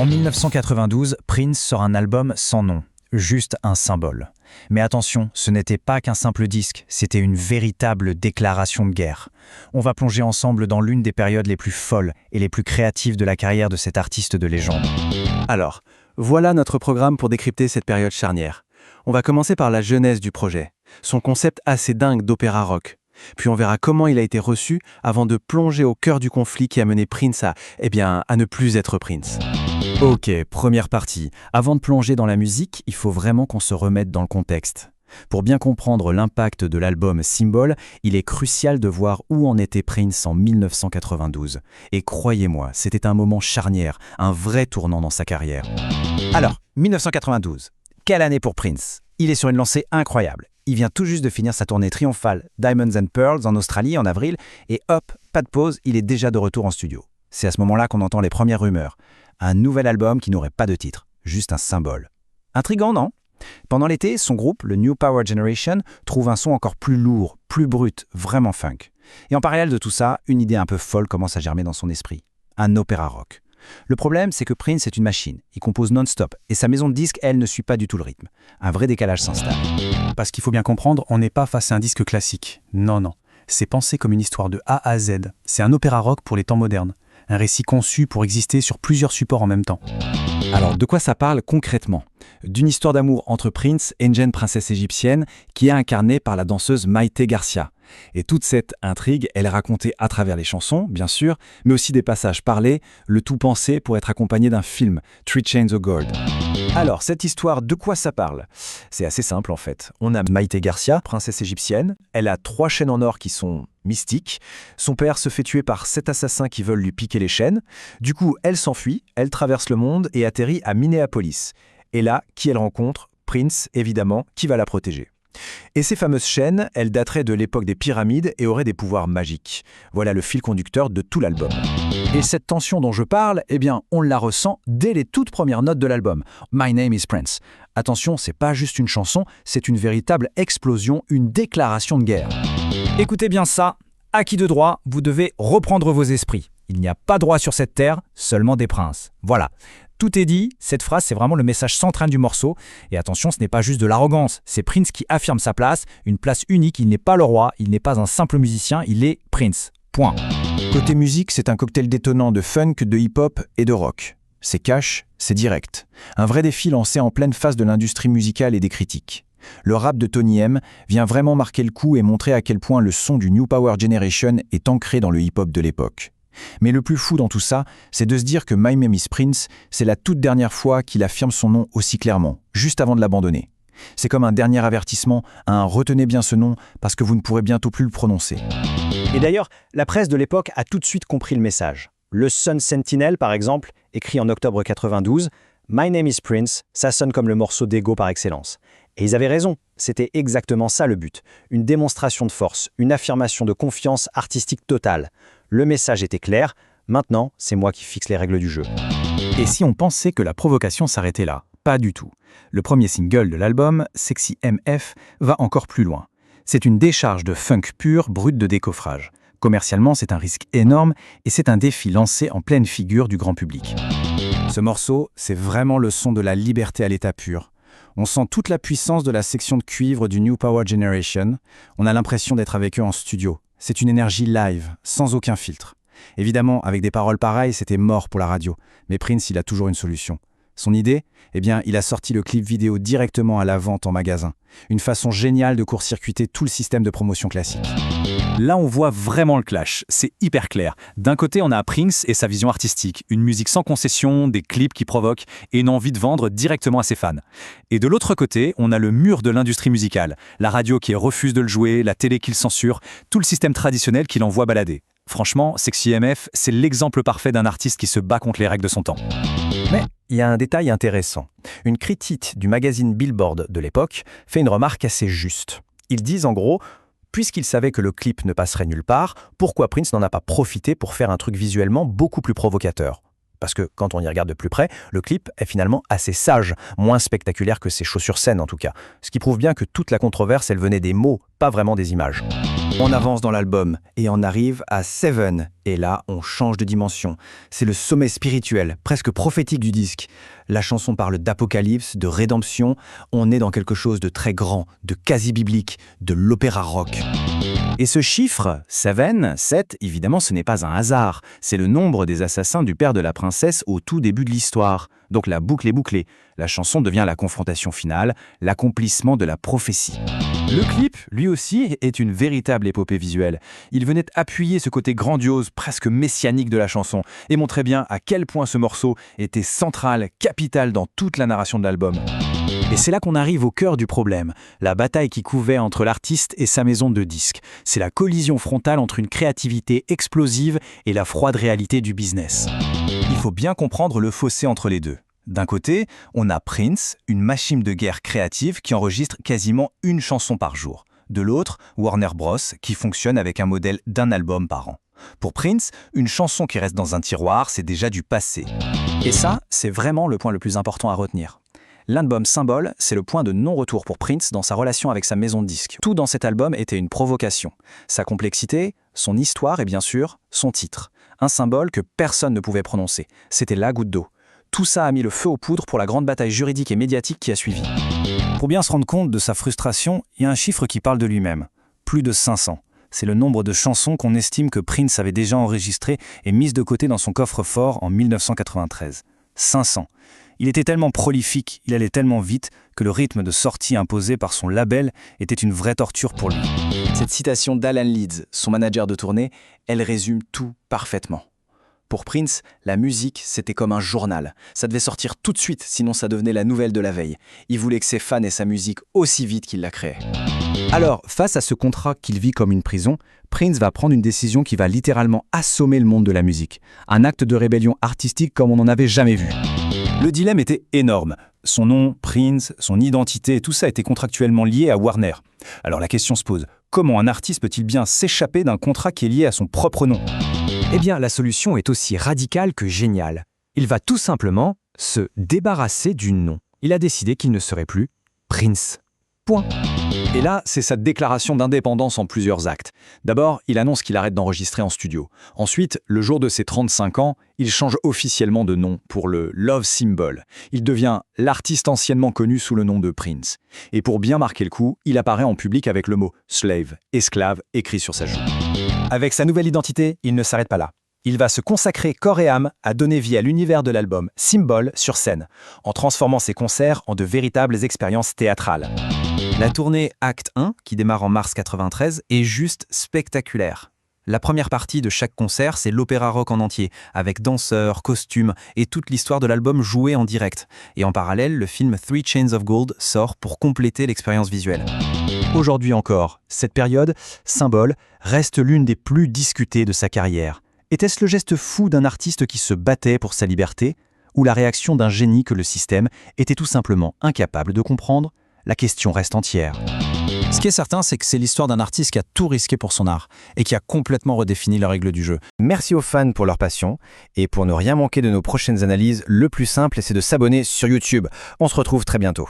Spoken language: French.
En 1992, Prince sort un album sans nom, juste un symbole. Mais attention, ce n'était pas qu'un simple disque, c'était une véritable déclaration de guerre. On va plonger ensemble dans l'une des périodes les plus folles et les plus créatives de la carrière de cet artiste de légende. Alors, voilà notre programme pour décrypter cette période charnière. On va commencer par la genèse du projet, son concept assez dingue d'opéra rock. Puis on verra comment il a été reçu avant de plonger au cœur du conflit qui a mené Prince à ne plus être Prince. Ok, première partie. Avant de plonger dans la musique, il faut vraiment qu'on se remette dans le contexte. Pour bien comprendre l'impact de l'album Symbol, il est crucial de voir où en était Prince en 1992. Et croyez-moi, c'était un moment charnière, un vrai tournant dans sa carrière. Alors, 1992, quelle année pour Prince? Il est sur une lancée incroyable. Il vient tout juste de finir sa tournée triomphale Diamonds and Pearls en Australie en avril, et hop, pas de pause, il est déjà de retour en studio. C'est à ce moment-là qu'on entend les premières rumeurs. Un nouvel album qui n'aurait pas de titre, juste un symbole. Intriguant, non? Pendant l'été, son groupe, le New Power Generation, trouve un son encore plus lourd, plus brut, vraiment funk. Et en parallèle de tout ça, une idée un peu folle commence à germer dans son esprit. Un opéra rock. Le problème, c'est que Prince est une machine. Il compose non-stop, et sa maison de disques, elle, ne suit pas du tout le rythme. Un vrai décalage s'installe. Parce qu'il faut bien comprendre, on n'est pas face à un disque classique. Non. C'est pensé comme une histoire de A à Z. C'est un opéra rock pour les temps modernes. Un récit conçu pour exister sur plusieurs supports en même temps. Alors, de quoi ça parle concrètement? D'une histoire d'amour entre Prince et une jeune princesse égyptienne qui est incarnée par la danseuse Maïté Garcia. Et toute cette intrigue, elle est racontée à travers les chansons, bien sûr, mais aussi des passages parlés, le tout pensé pour être accompagné d'un film, Three Chains of Gold. Alors, cette histoire, de quoi ça parle? C'est assez simple en fait. On a Maïté Garcia, princesse égyptienne. Elle a 3 chaînes en or qui sont mystiques. Son père se fait tuer par 7 assassins qui veulent lui piquer les chaînes. Du coup, elle s'enfuit, elle traverse le monde et atterrit à Minneapolis. Et là, qui elle rencontre? Prince, évidemment, qui va la protéger. Et ces fameuses chaînes, elles dateraient de l'époque des pyramides et auraient des pouvoirs magiques. Voilà le fil conducteur de tout l'album. Et cette tension dont je parle, on la ressent dès les toutes premières notes de l'album. My Name is Prince. Attention, c'est pas juste une chanson, c'est une véritable explosion, une déclaration de guerre. Écoutez bien ça, acquis de droit, vous devez reprendre vos esprits. Il n'y a pas droit sur cette terre, seulement des princes. Voilà. Tout est dit, cette phrase c'est vraiment le message central du morceau. Et attention, ce n'est pas juste de l'arrogance, c'est Prince qui affirme sa place, une place unique, il n'est pas le roi, il n'est pas un simple musicien, il est Prince. Point. Côté musique, c'est un cocktail détonnant de funk, de hip-hop et de rock. C'est cash, c'est direct. Un vrai défi lancé en pleine face de l'industrie musicale et des critiques. Le rap de Tony M vient vraiment marquer le coup et montrer à quel point le son du New Power Generation est ancré dans le hip-hop de l'époque. Mais le plus fou dans tout ça, c'est de se dire que My Name is Prince, c'est la toute dernière fois qu'il affirme son nom aussi clairement, juste avant de l'abandonner. C'est comme un dernier avertissement, retenez bien ce nom parce que vous ne pourrez bientôt plus le prononcer. Et d'ailleurs, la presse de l'époque a tout de suite compris le message. Le Sun Sentinel, par exemple, écrit en octobre 92, My Name is Prince, ça sonne comme le morceau d'ego par excellence. Et ils avaient raison, c'était exactement ça le but. Une démonstration de force, une affirmation de confiance artistique totale. Le message était clair, maintenant, c'est moi qui fixe les règles du jeu. Et si on pensait que la provocation s'arrêtait là? Pas du tout. Le premier single de l'album, Sexy MF, va encore plus loin. C'est une décharge de funk pur, brut de décoffrage. Commercialement, c'est un risque énorme et c'est un défi lancé en pleine figure du grand public. Ce morceau, c'est vraiment le son de la liberté à l'état pur. On sent toute la puissance de la section de cuivre du New Power Generation. On a l'impression d'être avec eux en studio. C'est une énergie live, sans aucun filtre. Évidemment, avec des paroles pareilles, c'était mort pour la radio. Mais Prince, il a toujours une solution. Son idée? Il a sorti le clip vidéo directement à la vente en magasin. Une façon géniale de court-circuiter tout le système de promotion classique. Là, on voit vraiment le clash, c'est hyper clair. D'un côté, on a Prince et sa vision artistique, une musique sans concession, des clips qui provoquent et une envie de vendre directement à ses fans. Et de l'autre côté, on a le mur de l'industrie musicale, la radio qui refuse de le jouer, la télé qui le censure, tout le système traditionnel qui l'envoie balader. Franchement, Sexy MF, c'est l'exemple parfait d'un artiste qui se bat contre les règles de son temps. Mais il y a un détail intéressant. Une critique du magazine Billboard de l'époque fait une remarque assez juste. Ils disent en gros, puisqu'ils savaient que le clip ne passerait nulle part, pourquoi Prince n'en a pas profité pour faire un truc visuellement beaucoup plus provocateur? Parce que quand on y regarde de plus près, le clip est finalement assez sage, moins spectaculaire que ses shows sur scène en tout cas. Ce qui prouve bien que toute la controverse, elle venait des mots, pas vraiment des images. On avance dans l'album et on arrive à Seven. Et là, on change de dimension. C'est le sommet spirituel, presque prophétique du disque. La chanson parle d'apocalypse, de rédemption. On est dans quelque chose de très grand, de quasi-biblique, de l'opéra rock. Et ce chiffre, 7, évidemment, ce n'est pas un hasard. C'est le nombre des assassins du père de la princesse au tout début de l'histoire. Donc la boucle est bouclée. La chanson devient la confrontation finale, l'accomplissement de la prophétie. Le clip, lui aussi, est une véritable épopée visuelle. Il venait appuyer ce côté grandiose, presque messianique de la chanson, et montrait bien à quel point ce morceau était central, capital dans toute la narration de l'album. Et c'est là qu'on arrive au cœur du problème, la bataille qui couvait entre l'artiste et sa maison de disques. C'est la collision frontale entre une créativité explosive et la froide réalité du business. Il faut bien comprendre le fossé entre les deux. D'un côté, on a Prince, une machine de guerre créative qui enregistre quasiment une chanson par jour. De l'autre, Warner Bros, qui fonctionne avec un modèle d'un album par an. Pour Prince, une chanson qui reste dans un tiroir, c'est déjà du passé. Et ça, c'est vraiment le point le plus important à retenir. L'album Symbole, c'est le point de non-retour pour Prince dans sa relation avec sa maison de disques. Tout dans cet album était une provocation. Sa complexité, son histoire et bien sûr, son titre. Un symbole que personne ne pouvait prononcer. C'était la goutte d'eau. Tout ça a mis le feu aux poudres pour la grande bataille juridique et médiatique qui a suivi. Pour bien se rendre compte de sa frustration, il y a un chiffre qui parle de lui-même. Plus de 500. C'est le nombre de chansons qu'on estime que Prince avait déjà enregistrées et mises de côté dans son coffre-fort en 1993. 500. Il était tellement prolifique, il allait tellement vite, que le rythme de sortie imposé par son label était une vraie torture pour lui. Cette citation d'Alan Leeds, son manager de tournée, elle résume tout parfaitement. Pour Prince, la musique, c'était comme un journal. Ça devait sortir tout de suite, sinon ça devenait la nouvelle de la veille. Il voulait que ses fans aient sa musique aussi vite qu'il la créait. Alors, face à ce contrat qu'il vit comme une prison, Prince va prendre une décision qui va littéralement assommer le monde de la musique. Un acte de rébellion artistique comme on n'en avait jamais vu. Le dilemme était énorme. Son nom, Prince, son identité, tout ça était contractuellement lié à Warner. Alors la question se pose, comment un artiste peut-il bien s'échapper d'un contrat qui est lié à son propre nom ? Eh bien, la solution est aussi radicale que géniale. Il va tout simplement se débarrasser du nom. Il a décidé qu'il ne serait plus Prince. Point. Et là, c'est sa déclaration d'indépendance en plusieurs actes. D'abord, il annonce qu'il arrête d'enregistrer en studio. Ensuite, le jour de ses 35 ans, il change officiellement de nom pour le Love Symbol. Il devient l'artiste anciennement connu sous le nom de Prince. Et pour bien marquer le coup, il apparaît en public avec le mot « slave », esclave, écrit sur sa joue. Avec sa nouvelle identité, il ne s'arrête pas là. Il va se consacrer corps et âme à donner vie à l'univers de l'album Symbole sur scène, en transformant ses concerts en de véritables expériences théâtrales. La tournée Acte 1, qui démarre en mars 93, est juste spectaculaire. La première partie de chaque concert, c'est l'opéra rock en entier, avec danseurs, costumes et toute l'histoire de l'album jouée en direct. Et en parallèle, le film Three Chains of Gold sort pour compléter l'expérience visuelle. Aujourd'hui encore, cette période, Symbole, reste l'une des plus discutées de sa carrière. Était-ce le geste fou d'un artiste qui se battait pour sa liberté, ou la réaction d'un génie que le système était tout simplement incapable de comprendre ? La question reste entière. Ce qui est certain, c'est que c'est l'histoire d'un artiste qui a tout risqué pour son art et qui a complètement redéfini les règles du jeu. Merci aux fans pour leur passion, et pour ne rien manquer de nos prochaines analyses, le plus simple, c'est de s'abonner sur YouTube. On se retrouve très bientôt.